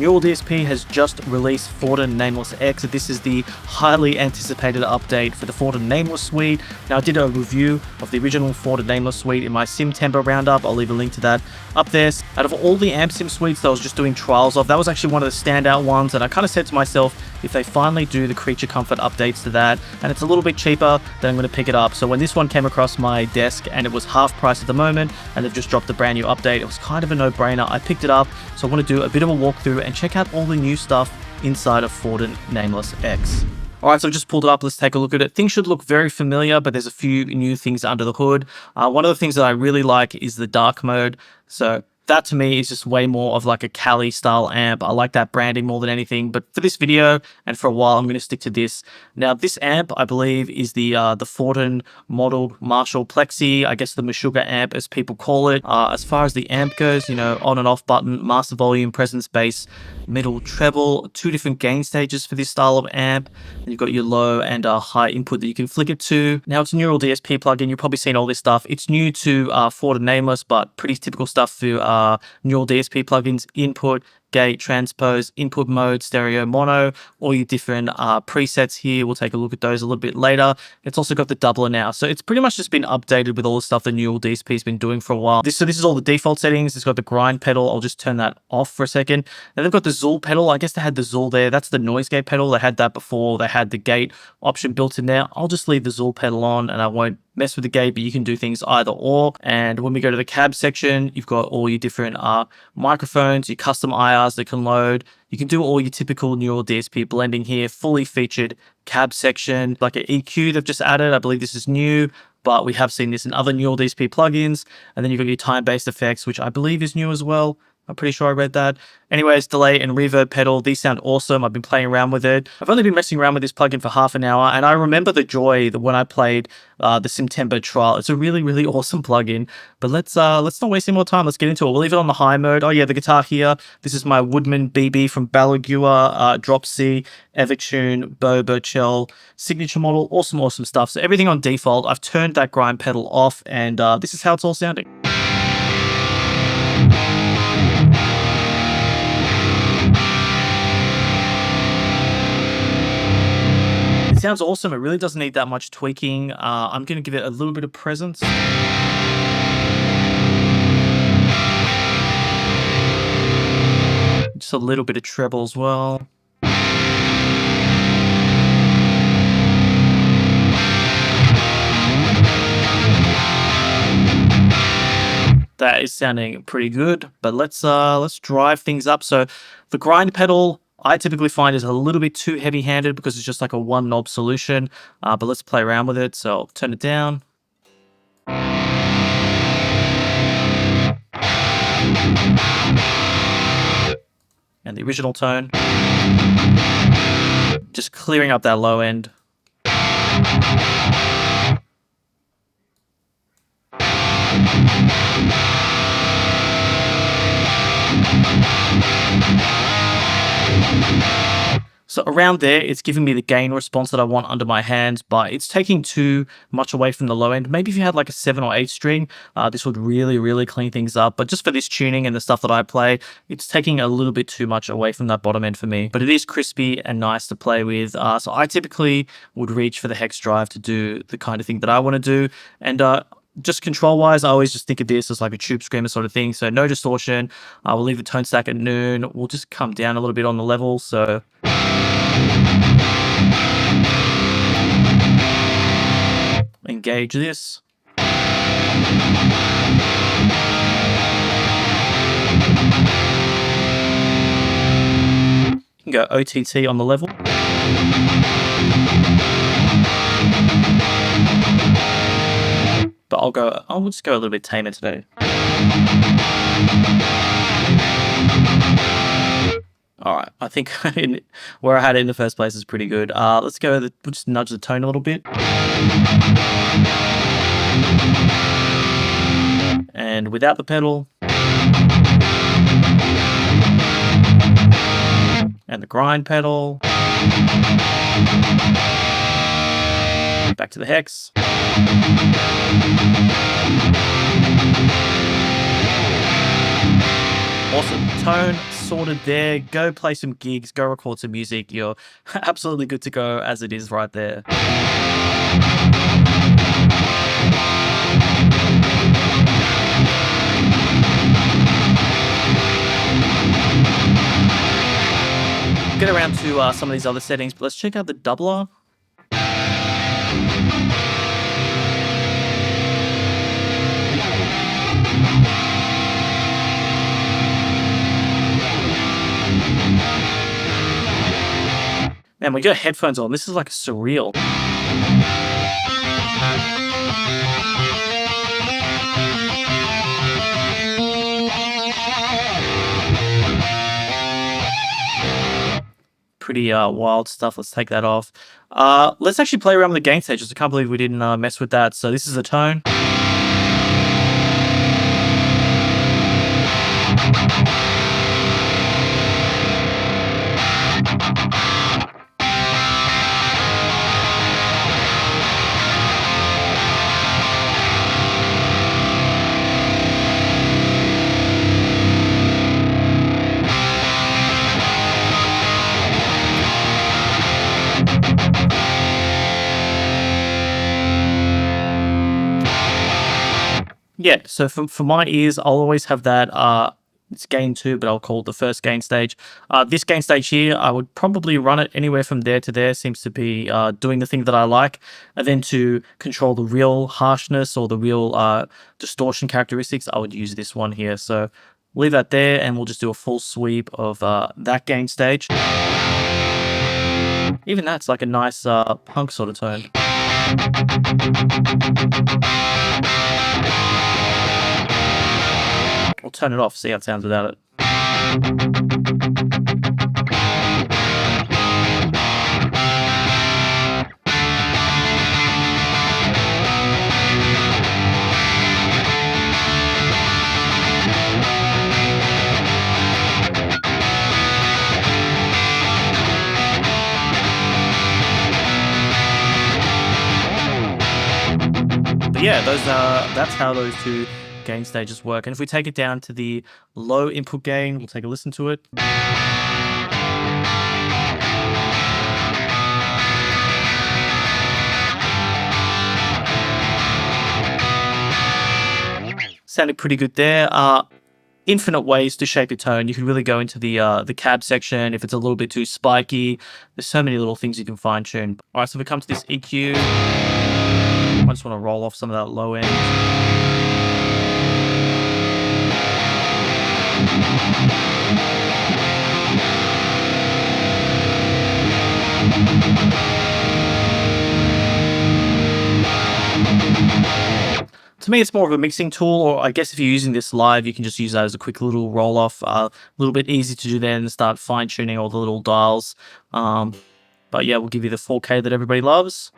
NeuralDSP has just released Fortin Nameless X. This is the highly anticipated update for the Fortin Nameless suite. Now, I did a review of the original Fortin Nameless suite in my SimTemper roundup. I'll leave a link to that up there. Out of all the AmpSim suites that I was just doing trials of, that was actually one of the standout ones, and I kind of said to myself, if they finally do the creature comfort updates to that, and it's a little bit cheaper, then I'm going to pick it up. So when this one came across my desk and it was half price at the moment, and they've just dropped a brand new update, it was kind of a no-brainer. I picked it up, so I want to do a bit of a walkthrough and check out all the new stuff inside of Fortin Nameless X. Alright, so I've just pulled it up. Let's take a look at it. Things should look very familiar, but there's a few new things under the hood. One of the things that I really like is the dark mode. So that to me is just way more of like a Kali style amp. I like that branding more than anything, but for this video and for a while, I'm going to stick to this. Now, this amp, I believe, is the Fortin modeled Marshall Plexi, I guess the Meshuggah amp as people call it. As far as the amp goes, you know, on and off button, master volume, presence, bass, middle, treble, two different gain stages for this style of amp. And you've got your low and high input that you can flick it to. Now, it's a NeuralDSP plugin. You've probably seen all this stuff. It's new to Fortin Nameless, but pretty typical stuff for NeuralDSP plugins: input, gate, transpose, input mode, stereo, mono, all your different presets here. We'll take a look at those a little bit later. It's also got the doubler now. So it's pretty much just been updated with all the stuff that NeuralDSP has been doing for a while. So this is all the default settings. It's got the grind pedal. I'll just turn that off for a second. And they've got the Zool pedal. I guess they had the Zool there. That's the noise gate pedal. They had that before. They had the gate option built in there. I'll just leave the Zool pedal on and I won't mess with the gate, but you can do things either or. And when we go to the cab section, you've got all your different microphones, your custom IRs that can load. You can do all your typical NeuralDSP blending here. Fully featured cab section, like an EQ they've just added. I believe this is new, but we have seen this in other NeuralDSP plugins. And then you've got your time-based effects, which I believe is new as well. I'm pretty sure I read that. Anyways, delay and reverb pedal. These sound awesome. I've been playing around with it. I've only been messing around with this plugin for half an hour, and I remember the joy that when I played the SimTemper trial. It's a really, really awesome plugin. But let's not waste any more time. Let's get into it. We'll leave it on the high mode. Oh yeah, the guitar here. This is my Woodsman BB from Balaguer, Drop C, Evertune, Bo Burchell signature model. Awesome, awesome stuff. So everything on default. I've turned that grind pedal off, and this is how it's all sounding. It sounds awesome. It really doesn't need that much tweaking. I'm going to give it a little bit of presence. Just a little bit of treble as well. That is sounding pretty good, but let's drive things up. So the grind pedal, I typically find is a little bit too heavy-handed because it's just like a one knob solution, but let's play around with it. So I'll turn it down. And the original tone. Just clearing up that low end. So around there, it's giving me the gain response that I want under my hands, but it's taking too much away from the low end. Maybe if you had like a 7 or 8 string, this would really, really clean things up. But just for this tuning and the stuff that I play, it's taking a little bit too much away from that bottom end for me. But it is crispy and nice to play with. So I typically would reach for the hex drive to do the kind of thing that I want to do. And just control-wise, I always just think of this as like a tube screamer sort of thing. So no distortion. We'll leave the tone stack at noon. We'll just come down a little bit on the level. So engage this. You can go OTT on the level. But I'll just go a little bit tamer today. All right, I think where I had it in the first place is pretty good. Let's go, we'll just nudge the tone a little bit. And without the pedal. And the grind pedal. Back to the hex. Awesome. Tone, sorted there. Go play some gigs, go record some music. You're absolutely good to go as it is right there. Get around to some of these other settings, but let's check out the doubler. Man, we got headphones on. This is like surreal. Pretty wild stuff. Let's take that off. Let's actually play around with the gain stages. I can't believe we didn't mess with that. So this is a tone. Yeah, so for my ears, I'll always have that, it's gain 2, but I'll call it the first gain stage. This gain stage here, I would probably run it anywhere from there to there, seems to be doing the thing that I like. And then to control the real harshness or the real distortion characteristics, I would use this one here. So leave that there, and we'll just do a full sweep of that gain stage. Even that's like a nice punk sort of tone. We'll turn it off, see how it sounds without it. But yeah, that's how those two gain stages work. And if we take it down to the low input gain, we'll take a listen to it. Sounded pretty good there. Infinite ways to shape your tone. You can really go into the cab section if it's a little bit too spiky. There's so many little things you can fine tune. All right, so if we come to this EQ, I just want to roll off some of that low end. To me, it's more of a mixing tool, or I guess if you're using this live, you can just use that as a quick little roll off. A little bit easy to do then and start fine tuning all the little dials. But yeah, we'll give you the 4K that everybody loves.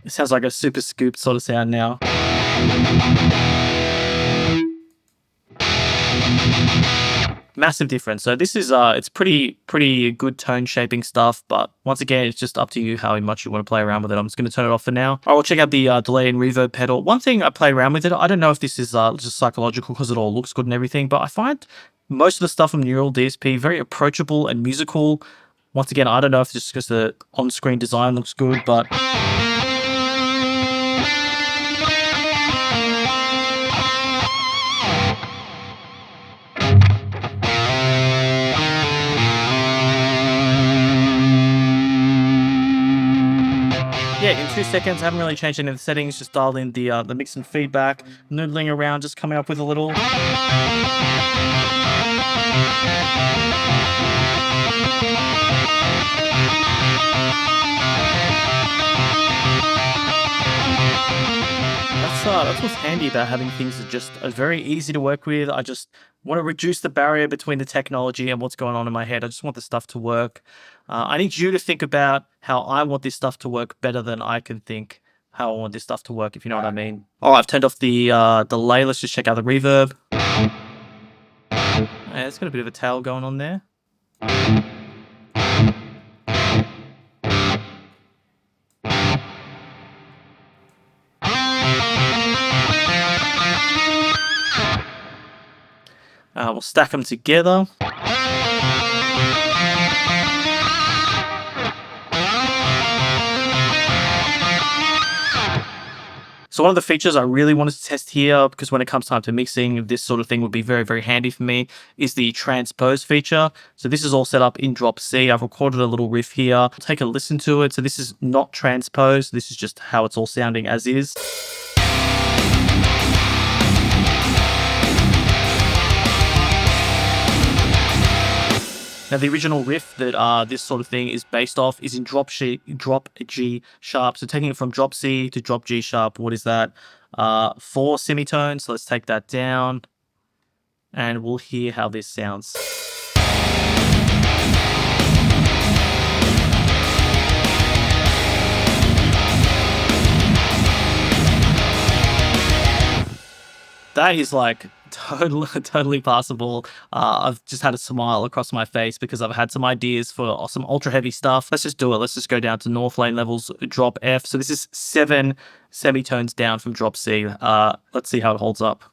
It sounds like a super scooped sort of sound now. Massive difference. So this is it's pretty good tone shaping stuff, but once again, it's just up to you how much you want to play around with it. I'm just going to turn it off for now. All right, we'll check out the delay and reverb pedal. One thing I play around with it, I don't know if this is just psychological because it all looks good and everything, but I find most of the stuff from NeuralDSP very approachable and musical. Once again, I don't know if it's just because the on-screen design looks good, but yeah, in 2 seconds, I haven't really changed any of the settings, just dialed in the mix and feedback, noodling around, just coming up with a little. That's what's handy about having things that just are very easy to work with. I just want to reduce the barrier between the technology and what's going on in my head. I just want the stuff to work. I need you to think about how I want this stuff to work better than I can think how I want this stuff to work, if you know what I mean. All right, I've turned off the delay. Let's just check out the reverb. Yeah, it's got a bit of a tail going on there. We'll stack them together. So one of the features I really wanted to test here, because when it comes time to mixing, this sort of thing would be very, very handy for me, is the Transpose feature. So this is all set up in Drop C. I've recorded a little riff here. I'll take a listen to it. So this is not Transpose. This is just how it's all sounding as is. Now, the original riff that this sort of thing is based off is in drop G sharp. So taking it from drop C to drop G sharp, what is that? 4 semitones. So let's take that down and we'll hear how this sounds. That is like totally passable. I've just had a smile across my face because I've had some ideas for some ultra heavy stuff. Let's just do it. Let's just go down to North Lane levels, drop F. So this is 7 semitones down from drop C. Let's see how it holds up.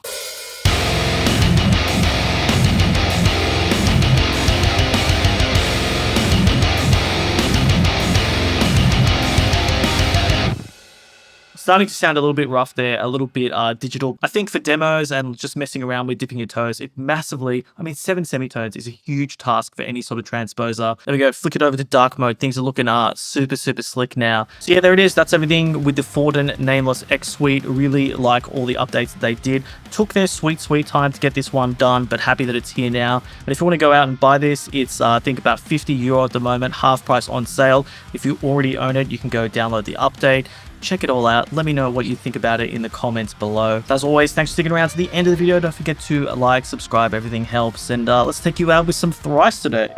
Starting to sound a little bit rough there, a little bit digital. I think for demos and just messing around with dipping your toes, it massively, I mean, 7 semitones is a huge task for any sort of transposer. There we go, flick it over to dark mode. Things are looking super slick now. So yeah, there it is. That's everything with the Fortin Nameless X Suite. Really like all the updates that they did. Took their sweet time to get this one done, but happy that it's here now. And if you want to go out and buy this, it's I think about €50 at the moment, half price on sale. If you already own it, you can go download the update. Check it all out. Let me know what you think about it in the comments below. As always, thanks for sticking around to the end of the video. Don't forget to like, subscribe, everything helps. And let's take you out with some thrice today.